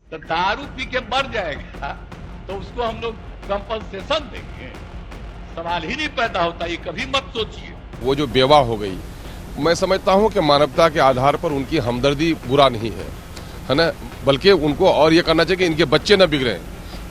तो दारू पी के मर जाएगा तो उसको हम लोग कंपनसेशन देंगे? सवाल ही नहीं पैदा होता, ये कभी मत सोचिए। वो जो बेवा हो गई, मैं समझता हूँ कि मानवता के आधार पर उनकी हमदर्दी बुरा नहीं है ना, बल्कि उनको और ये करना चाहिए कि इनके बच्चे न बिगड़े,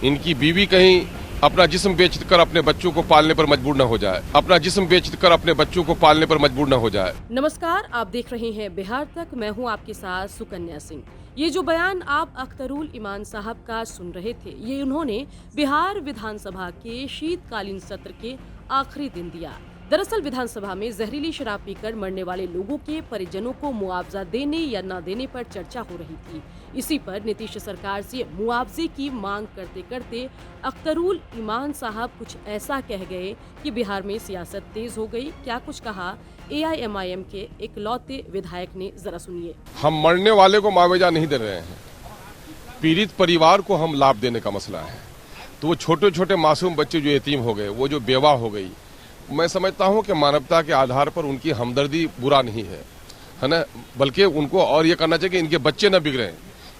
इनकी बीवी कहीं अपना जिस्म बेचकर अपने बच्चों को पालने पर मजबूर न हो जाए, अपना जिस्म बेचकर अपने बच्चों को पालने पर मजबूर न हो जाए। नमस्कार, आप देख रहे हैं बिहार तक। मैं हूं आपके साथ सुकन्या सिंह। ये जो बयान आप अख्तरुल ईमान साहब का सुन रहे थे, ये उन्होंने बिहार विधानसभा के शीतकालीन सत्र के आखिरी दिन दिया। दरअसल विधानसभा में जहरीली शराब पीकर मरने वाले लोगों के परिजनों को मुआवजा देने या न देने पर चर्चा हो रही थी। इसी पर नीतीश सरकार से मुआवजे की मांग करते करते अख्तरुल ईमान साहब कुछ ऐसा कह गए कि बिहार में सियासत तेज हो गई। क्या कुछ कहा AIMIM के इकलौते विधायक ने, जरा सुनिए। हम मरने वाले को मुआवजा नहीं दे रहे हैं, पीड़ित परिवार को हम लाभ देने का मसला है। तो वो छोटे छोटे मासूम बच्चे जो यतीम हो गए, वो जो बेवा हो गई, मैं समझता हूँ कि मानवता के आधार पर उनकी हमदर्दी बुरा नहीं है ना, बल्कि उनको और ये करना चाहिए कि इनके बच्चे न बिगड़े,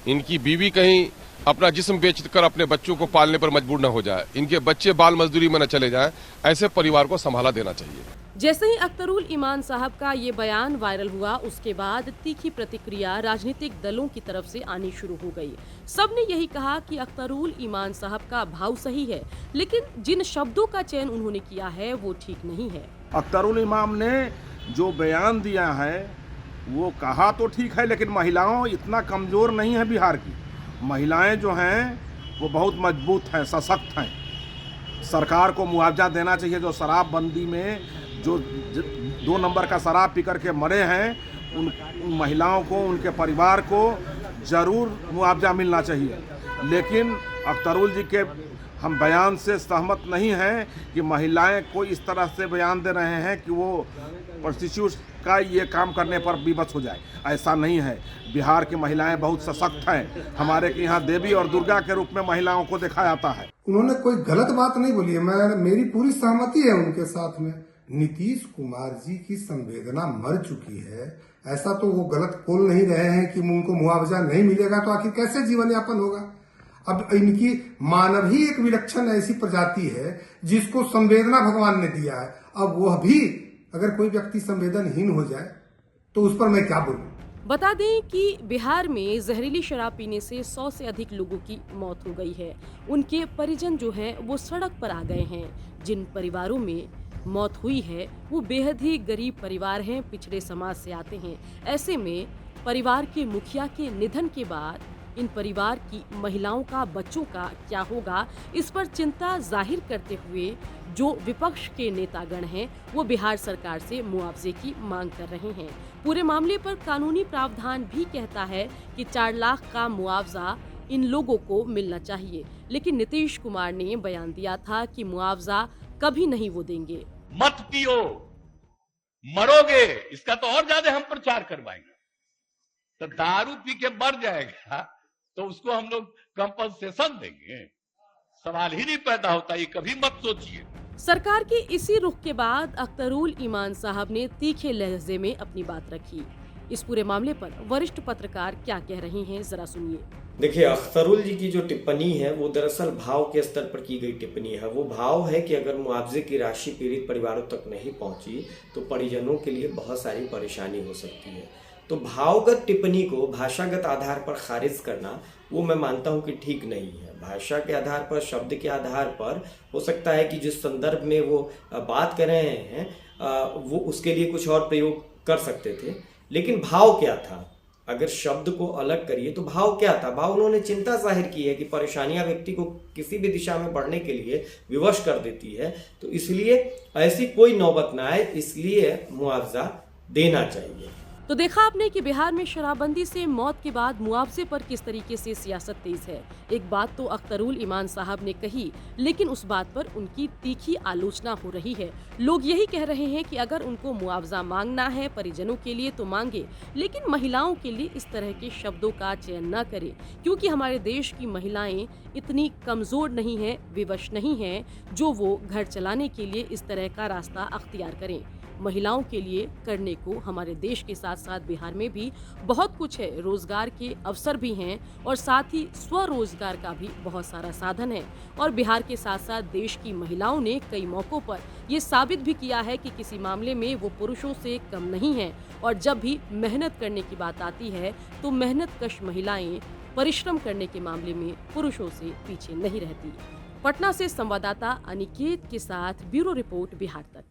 इनकी बीवी कहीं अपना जिस्म बेचकर अपने बच्चों को पालने पर मजबूर न हो जाए, इनके बच्चे बाल मजदूरी में न चले जाएं, ऐसे परिवार को संभाला देना चाहिए। जैसे ही अख्तरुल ईमान साहब का ये बयान वायरल हुआ, उसके बाद तीखी प्रतिक्रिया राजनीतिक दलों की तरफ से आनी शुरू हो गई। सबने यही कहा कि अख्तरुल ईमान साहब का भाव सही है, लेकिन जिन शब्दों का चयन उन्होंने किया है वो ठीक नहीं है। अख्तरुल इमाम ने जो बयान दिया है वो कहा तो ठीक है, लेकिन महिलाओं इतना कमज़ोर नहीं है बिहार की। महिलाएं जो हैं वो बहुत मजबूत हैं, सशक्त हैं। सरकार को मुआवजा देना चाहिए। जो शराबबंदी में जो 2 नंबर का शराब पी कर के मरे हैं, उन महिलाओं को, उनके परिवार को ज़रूर मुआवजा मिलना चाहिए। लेकिन अख्तरुल जी के हम बयान से सहमत नहीं हैं कि महिलाएं को इस तरह से बयान दे रहे हैं कि वो प्रोस्टिट्यूट का ये काम करने पर विवश हो जाए। ऐसा नहीं है। बिहार की महिलाएं बहुत सशक्त हैं। हमारे के यहाँ देवी और दुर्गा के रूप में महिलाओं को देखा जाता है। उन्होंने कोई गलत बात नहीं बोली है। मेरी पूरी सहमति है उनके साथ में। नीतीश कुमार जी की संवेदना मर चुकी है। ऐसा तो वो गलत बोल नहीं रहे हैं कि उनको मुआवजा नहीं मिलेगा तो आखिर कैसे जीवन यापन होगा। अब इनकी मानव ही एक विलक्षण ऐसी प्रजाति है जिसको संवेदना भगवान ने दिया है। अब वह भी अगर कोई व्यक्ति संवेदनहीन हो जाए तो उस पर मैं क्या बोलूं। बता दें कि बिहार में जहरीली शराब पीने से 100 से अधिक लोगों की मौत हो गई है। उनके परिजन जो हैं वो सड़क पर आ गए हैं। जिन परिवारों में मौत हुई है वो बेहद ही गरीब परिवार हैं, पिछड़े समाज से आते हैं। ऐसे में परिवार के मुखिया के निधन के बाद इन परिवार की महिलाओं का, बच्चों का क्या होगा, इस पर चिंता जाहिर करते हुए जो विपक्ष के नेतागण हैं वो बिहार सरकार से मुआवजे की मांग कर रहे हैं। पूरे मामले पर कानूनी प्रावधान भी कहता है कि 4 लाख का मुआवजा इन लोगों को मिलना चाहिए, लेकिन नीतीश कुमार ने बयान दिया था कि मुआवजा कभी नहीं वो देंगे। मत पियो, मरोगे, इसका तो और ज्यादा हम प्रचार करवाएंगे। तो दारू पी के मर जाएगा तो उसको हम लोग कंपनसेशन देंगे? सवाल ही नहीं पैदा होता, ये कभी मत सोचिए। सरकार के इसी रुख के बाद अख्तरुल ईमान साहब ने तीखे लहजे में अपनी बात रखी। इस पूरे मामले पर वरिष्ठ पत्रकार क्या कह रहे हैं, जरा सुनिए। देखिए, अख्तरुल जी की जो टिप्पणी है वो दरअसल भाव के स्तर पर की गई टिप्पणी है। वो भाव है कि अगर मुआवजे की राशि पीड़ित परिवारों तक नहीं पहुंची तो परिजनों के लिए बहुत सारी परेशानी हो सकती है। तो भावगत टिप्पणी को भाषागत आधार पर खारिज करना वो मैं मानता हूं कि ठीक नहीं है। भाषा के आधार पर, शब्द के आधार पर हो सकता है कि जिस संदर्भ में वो बात कर रहे हैं वो उसके लिए कुछ और प्रयोग कर सकते थे, लेकिन भाव क्या था? अगर शब्द को अलग करिए तो भाव क्या था? भाव उन्होंने चिंता जाहिर की है कि परेशानियां व्यक्ति को किसी भी दिशा में बढ़ने के लिए विवश कर देती है, तो इसलिए ऐसी कोई नौबत ना आए, इसलिए मुआवजा देना चाहिए। तो देखा आपने कि बिहार में शराबबंदी से मौत के बाद मुआवजे पर किस तरीके से सियासत तेज है। एक बात तो अख्तरुल ईमान साहब ने कही, लेकिन उस बात पर उनकी तीखी आलोचना हो रही है। लोग यही कह रहे हैं कि अगर उनको मुआवजा मांगना है परिजनों के लिए तो मांगे, लेकिन महिलाओं के लिए इस तरह के शब्दों का चयन न करे, क्योंकि हमारे देश की महिलाएं इतनी कमजोर नहीं है, विवश नहीं है जो वो घर चलाने के लिए इस तरह का रास्ता अख्तियार करें। महिलाओं के लिए करने को हमारे देश के साथ साथ बिहार में भी बहुत कुछ है। रोजगार के अवसर भी हैं और साथ ही स्वरोजगार का भी बहुत सारा साधन है। और बिहार के साथ साथ देश की महिलाओं ने कई मौकों पर ये साबित भी किया है कि किसी मामले में वो पुरुषों से कम नहीं है। और जब भी मेहनत करने की बात आती है तो मेहनतकश महिलाएं परिश्रम करने के मामले में पुरुषों से पीछे नहीं रहती। पटना से संवाददाता अनिकेत के साथ ब्यूरो रिपोर्ट बिहार तक।